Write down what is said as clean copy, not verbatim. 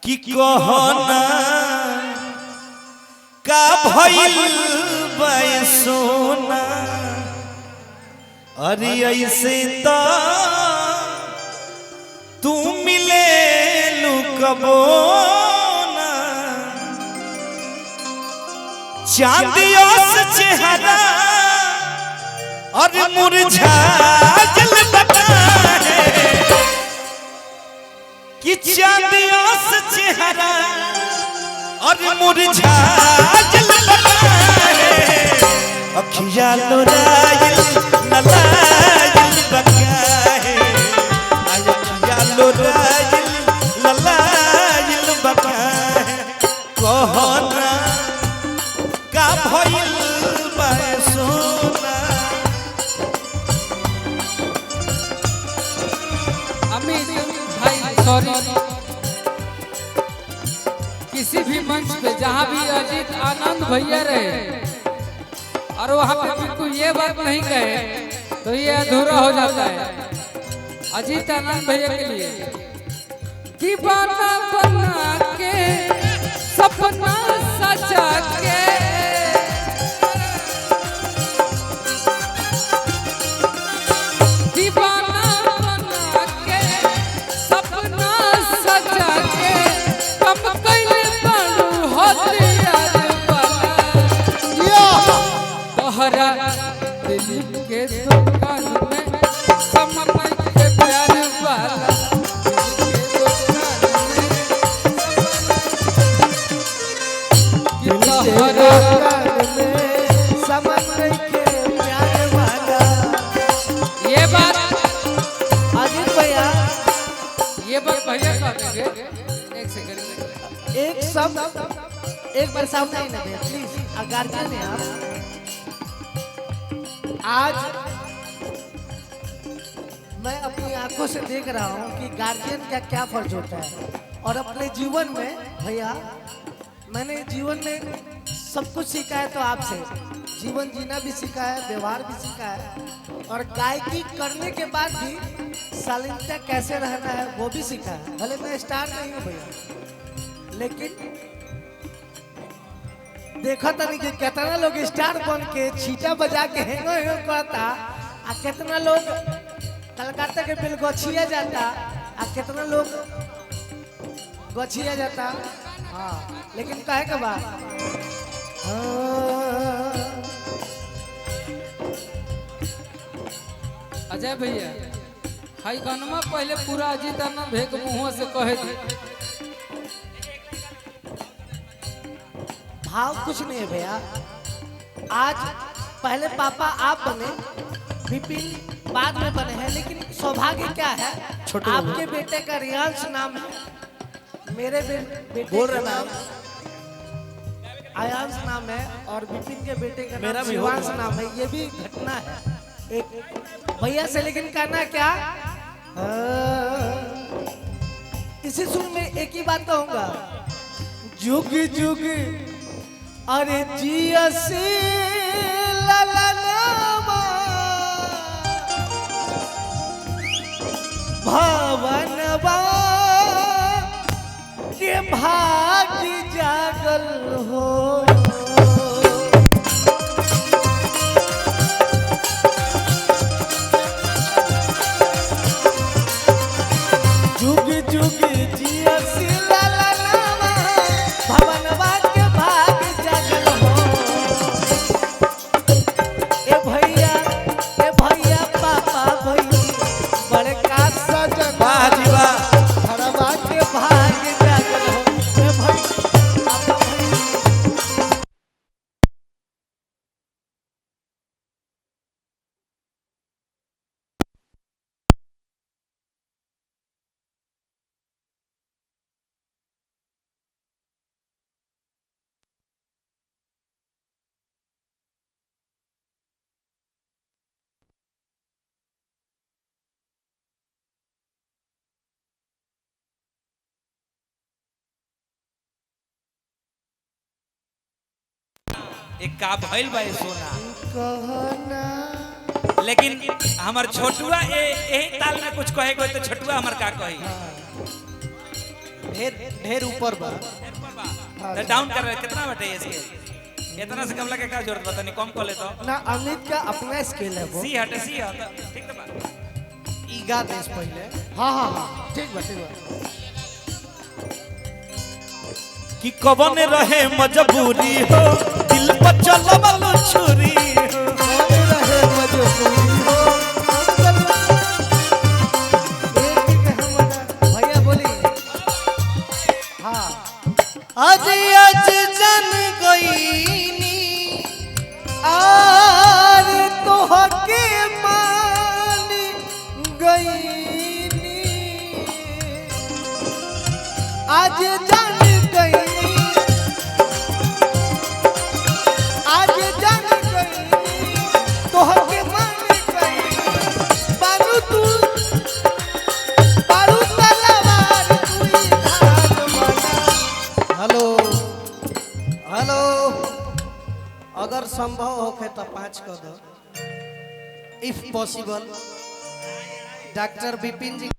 कि कहना का भइल सोना अरे ऐसे तो तू मिले लुकबो ना चांदियों से चेहरा और मुरझा जल बता है कि चांदियों से चेहरा और मुरझा जल बता है अखिया लोराइल ललाइल बका है अखिया लोराइल ललाइल बका है कहना का भइल सोना अमित भाई सॉरी किसी भी मंच पे जहाँ भी अजीत आनंद भैया रहे और वहाँ पे बिल्कुल ये बात नहीं कहे तो ये अधूरा हो जाता है। अजीत आनंद भैया के लिए दीवाना बना के सपना सजा के दीवाना बना के सपना सजा के कम कैले बनू होती यार बना तोहरा दिल के दुकान में समझ के प्यार वाला ये बात भैया कह देंगे। एक सेकंड एक शब्द एक बार सामने ही ना दे प्लीज गार्जियन है आप। आज मैं अपनी आंखों से देख रहा हूँ कि गार्जियन का क्या फर्ज होता है और अपने जीवन में भैया मैंने जीवन में सब कुछ सीखा है तो आपसे जीवन जीना भी सीखा है व्यवहार भी सीखा है और गायकी करने के बाद भी शालीनता कैसे रहना है वो भी सीखा है। भले मैं स्टार नहीं हूँ भैया लेकिन देखा था नहीं कि कितना लोग स्टार बन के छीटा बजा के हेंगो हेंगो करता आ कितना लोग कलकत्ता के बिल गोछिया जाता आ कितना लोग गोछिया जाता। हाँ लेकिन कहे के बाद अजय भैया हाई गनमा पहले पूरा अजीत आनंद भैया के मुंह से कहे थे भाव कुछ नहीं है भैया। आज पहले पापा आप बने विपिन बाद में बने हैं लेकिन सौभाग्य क्या है आपके बेटे का रियांश नाम है मेरे बेटे बोल का रहे नाम आयांश नाम है और विपिन के बेटे का नाम शिवांश नाम है। ये भी घटना है एक भैया से लेकिन कहना क्या इसी सुर में एक ही बात कहूंगा जुग जुग अरे जियसी ललनामा भवनवा के भाग्य जागल हो जुग जुग जियसी ललनामा भवनवा के भाग्य जागल हो। ए भैया पापा भैया बड़े का सजन वाह जी वाह भवनवा के भाग्य जागल हो। ए भैया पापा भैया एक का भइल सोना कहना लेकिन हमार छोटुआ यही ताल में कुछ कहे तो छोटुआ हमार का कही ढेर ऊपर बा। तो डाउन कर रहे कितना बटे इसके इतना से कमला के क्या जरूरत बता नहीं कम कर ले तो ना अमित का अपना स्केल है वो। सी हटे सी हट ठीक तो बात ईगा देश पहले। हाँ हाँ हाँ ठीक बा ठीक बा। कि कवन रहे मजबूरी हो दिल पर चलवल छुरी हो कौन रहे मजबूरी हो भैया बोली। हाँ आज आज जन गईनी आर तो हके मान गईनी आज जन गईनी आज जन गईनी तो हके मान गईनी बारू तू बारू तलवार तू धार बना। हेलो हेलो अगर संभव होखे तो 5 कर दो इफ पॉसिबल। डॉक्टर विपिन जी